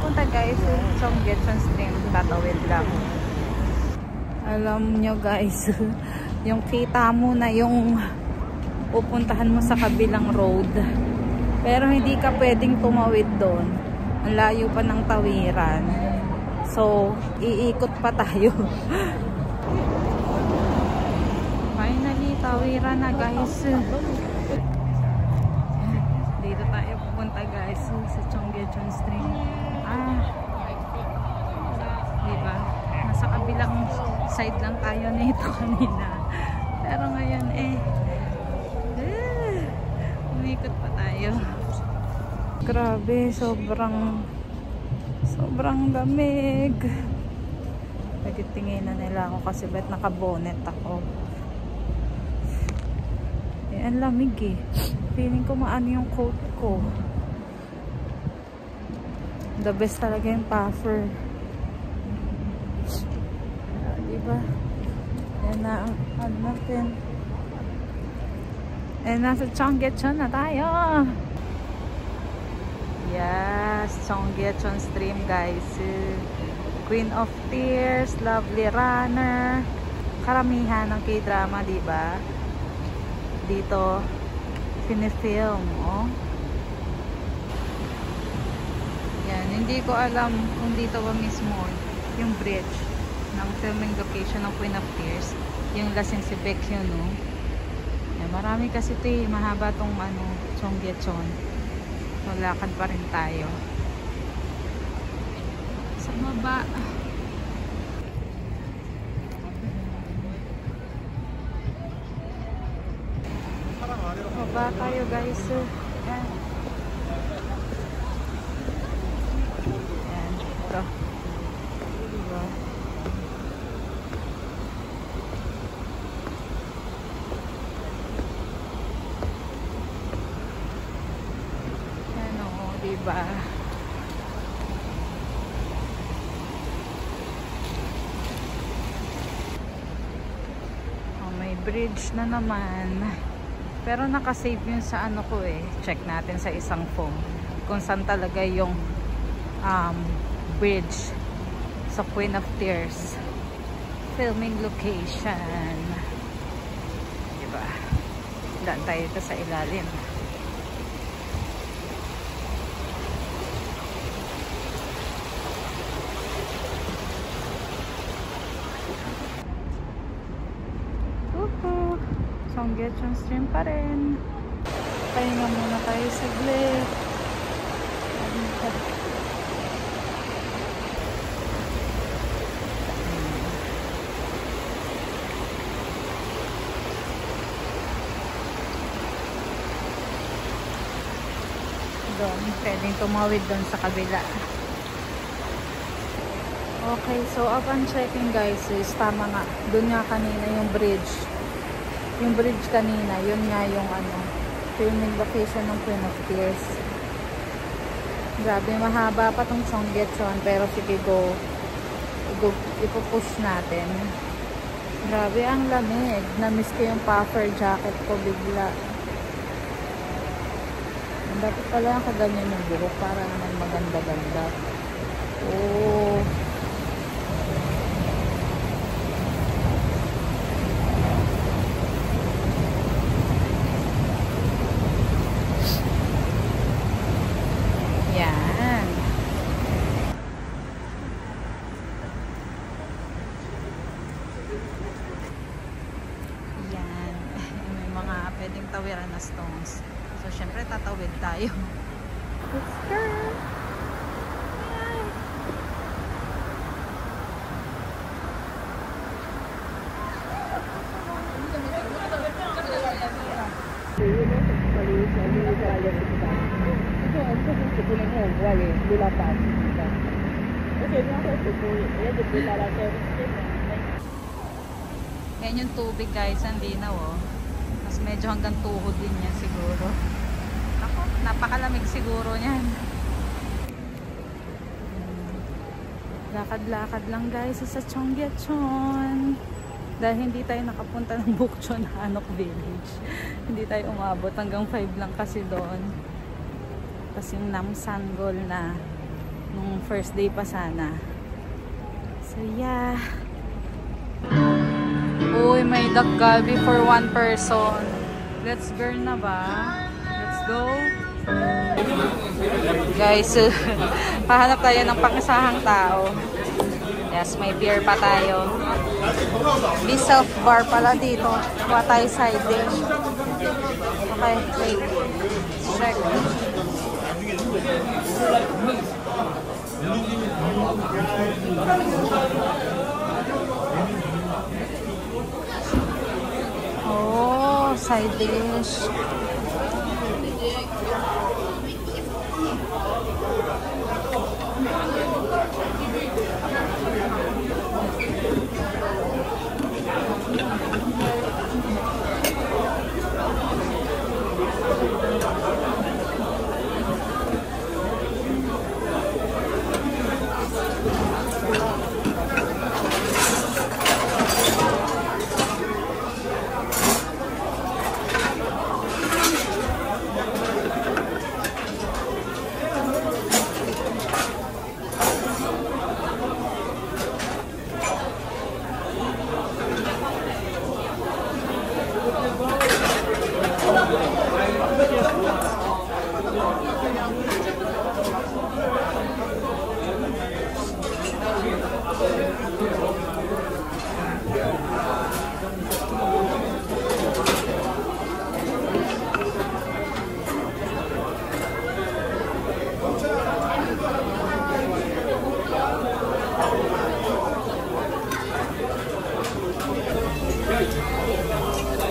pupunta guys sa Chonggyechon Stream. Tatawid lang. Alam nyo guys, yung kita mo na yung pupuntahan mo sa kabilang road. Pero hindi ka pwedeng tumawid doon. Ang layo pa ng tawiran. So, iikot pa tayo. Finally, tawiran na guys. Dito tayo pupunta guys sa Chonggyechon Stream. Diba? Nasa kabilang side lang tayo nito kanina. Pero ngayon umikot pa tayo. Grabe, sobrang lamig. Nagtitingin na nila ako kasi ba't nakabonet ako. Ang lamig Feeling ko maano yung coat ko. The best talaga yung puffer. Diba? Yan na ang ano natin. Nasa Chonggyechon na tayo. Yes, Chonggyechon Stream guys. Queen of Tears, Lovely Runner. Karamihan ng K-drama, diba? Dito pinifilm, Yan, hindi ko alam kung dito ba mismo yung bridge ng filming location ng Queen of Tears. Yung lasing si Baekhyun, Yan, marami kasi ito mahaba tong Chonggyechon. So, lakad pa rin tayo. Sa baba. Baba tayo guys. Yan. Yan. Ito. Diba? Diba? May bridge na naman. Pero nakasave yun sa ko Check natin sa isang phone kung saan talaga yung bridge sa Queen of Tears filming location. Diba? Daan tayo ito sa ilalim. Chonggyechon Stream pa rin. Pahinga muna tayo saglit. Doon, pwedeng tumawid doon sa kabila. Okay, so upon checking guys, is tama nga. Doon nga kanina yung bridge. Yung bridge kanina, yun nga yung filming location ng Queen of Tears. Grabe, mahaba pa tong Chonggyechon, pero sige go ipupush natin. Grabe, ang lamig. Na-miss ko yung puffer jacket ko bigla. Dapat pala yung kaganyan yung buhok para naman maganda-ganda. Oh. Pwedeng tawiran na stones. So, syempre, tatawid tayo. Let's go! Yan yung tubig guys, hindi na medyo hanggang tuhod din yan siguro. Ako, napakalamig siguro niyan. Lakad-lakad lang guys sa Chonggyechon. Dahil hindi tayo nakapunta ng Bukchon Hanok Village. Hindi tayo umabot. Hanggang 5 lang kasi doon. Tapos yung Namsanggol na nung first day pa sana. So yeah. Uy, may duck galbi for one person. Let's go na ba? Let's go. Guys, pahanap tayo ng pangisahang tao. Yes, may beer pa tayo. May self bar pala dito. Kuha tayo side dish. Okay, wait. Check. Oh, side dish.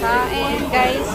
Kain guys.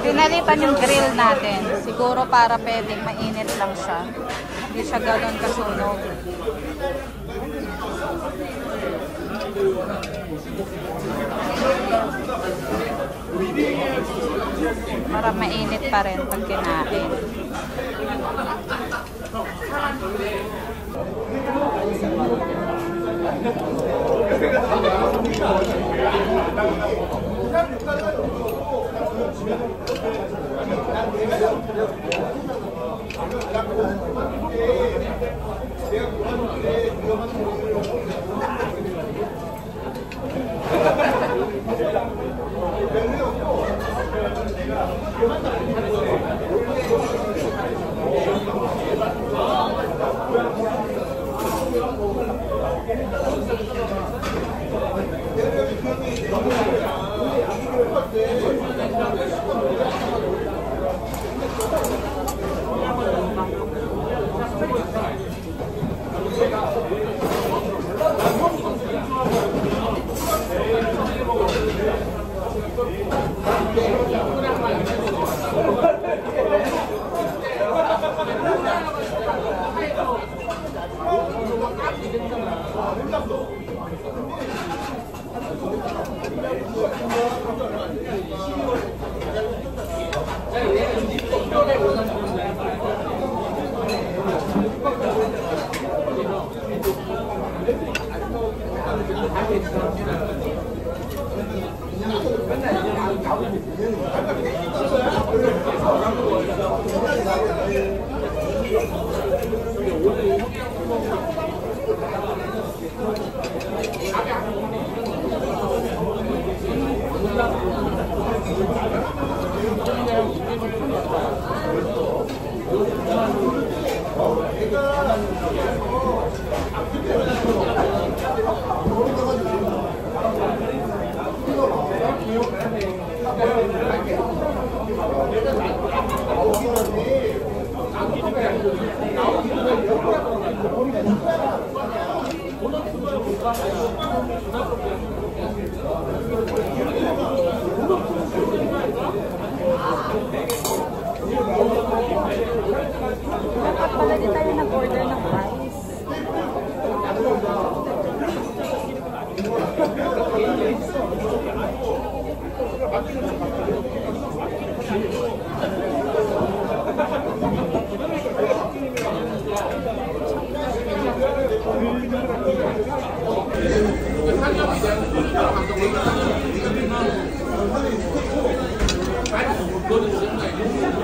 Pinalitan yung grill natin. Siguro para pwedeng mainit lang siya. Hindi siya gano'n kasunog. Para mainit pa rin pag kinain.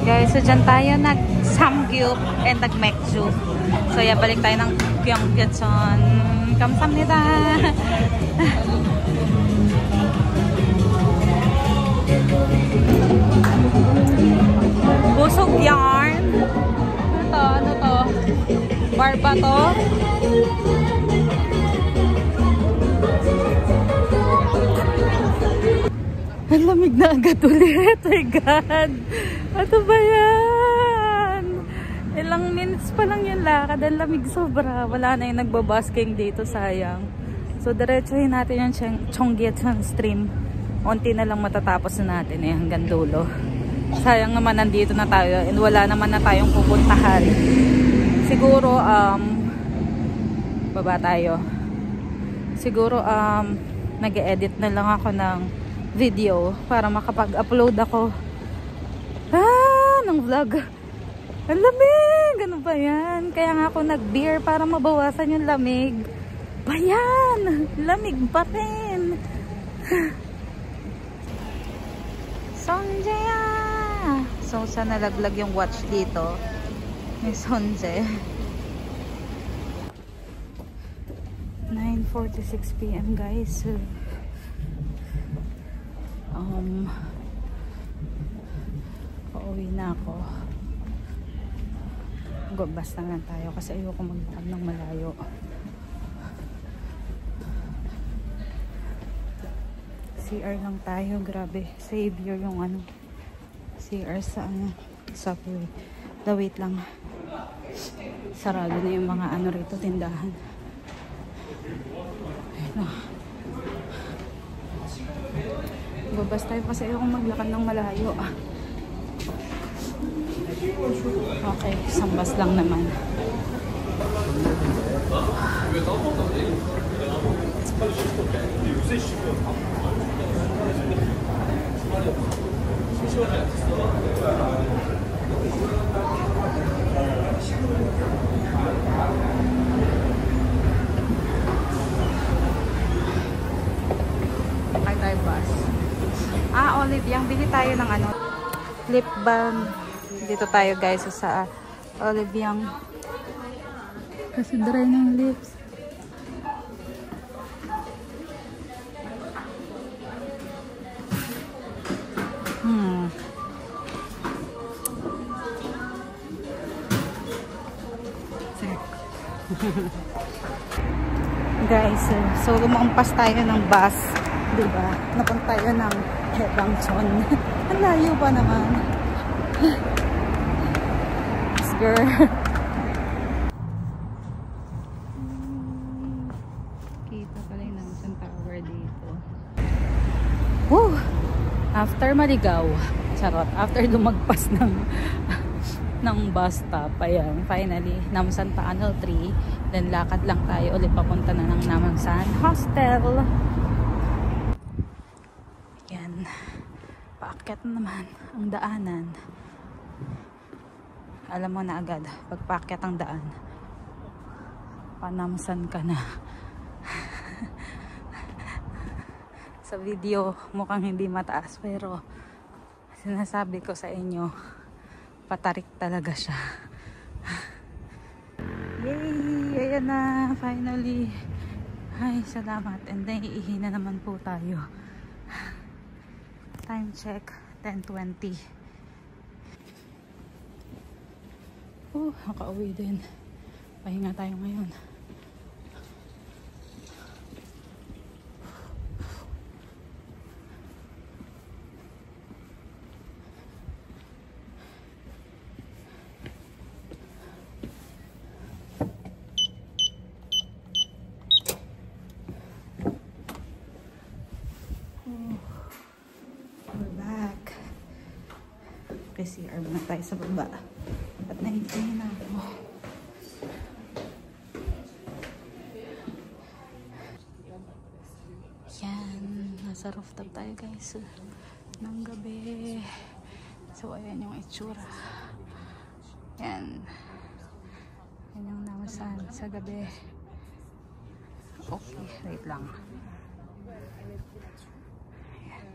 Guys, so dyan tayo nag-samgyup and nag-mekju. So yeah, balik tayo ng Gyeongpyecheon. Kamsahamnida! Busog yarn. Ano to? Bar ba to? Ang lamig na agad ulit. Oh my God. Ano ba yan? Ilang minutes pa lang yung lakad. Ang lamig sobra. Wala na yung nagbabasking dito. Sayang. So, diretsuhin natin yung Cheonggyecheon stream. Unti na lang matatapos na natin eh, hanggang dulo. Sayang naman nandito na tayo. And wala naman na tayong pupuntahan. Siguro, baba tayo. Siguro, nag-edit na lang ako ng video para makapag-upload ako ng vlog. Ang lamig! Ano ba yan? Kaya nga ako nag-beer para mabawasan yung lamig. Bayan! Lamig pa rin! Sonjaya! So, sana nalaglag yung watch dito ni Sonje. 9:46 PM guys. Pauwi na ako. Basta lang tayo kasi ayoko maglakad ng malayo. CR lang tayo. Grabe. Savior yung ano. CR sa subway. Wait lang. Sarado na yung mga ano rito, tindahan. Ayun na. Babas tayo kasi ayoko maglakad ng malayo. Okay, isang bus lang naman. Ay, tayo bus. Olive, yung bili tayo ng ano, lip balm. Dito tayo guys sa Olive Young. Kasi dry ng lips. Guys, so lumampas tayo ng bus, diba? Napunta tayo ng Daejeon. Ang layo pa naman. Girl. Kita pala yung Namsan Tower dito. Woo! After maligaw, charot, after lumagpas ng bus stop, ayan, finally, Namsan Tunnel 3, then lakad lang tayo ulit papunta na ng Namsan Hostel. Yan, paakyat na naman ang daanan. Alam mo na agad, pagpaakyat ang daan, panamsan ka na. Sa video, mukhang hindi mataas, pero sinasabi ko sa inyo, patarik talaga siya. Yay! Ayan na, finally. Ay, salamat. And naiihi na naman po tayo. Time check, 10:20. Nakauwi din. Pahinga tayo ngayon. We're back. Kasi CR muna tayo sa baba. At nahihingi na ako. Yan. Nasa rooftop tayo guys. Ng gabi. So So, ayan yung itsura. Yan. Yan yung namasan sa gabi. Okay, wait lang. Ayan.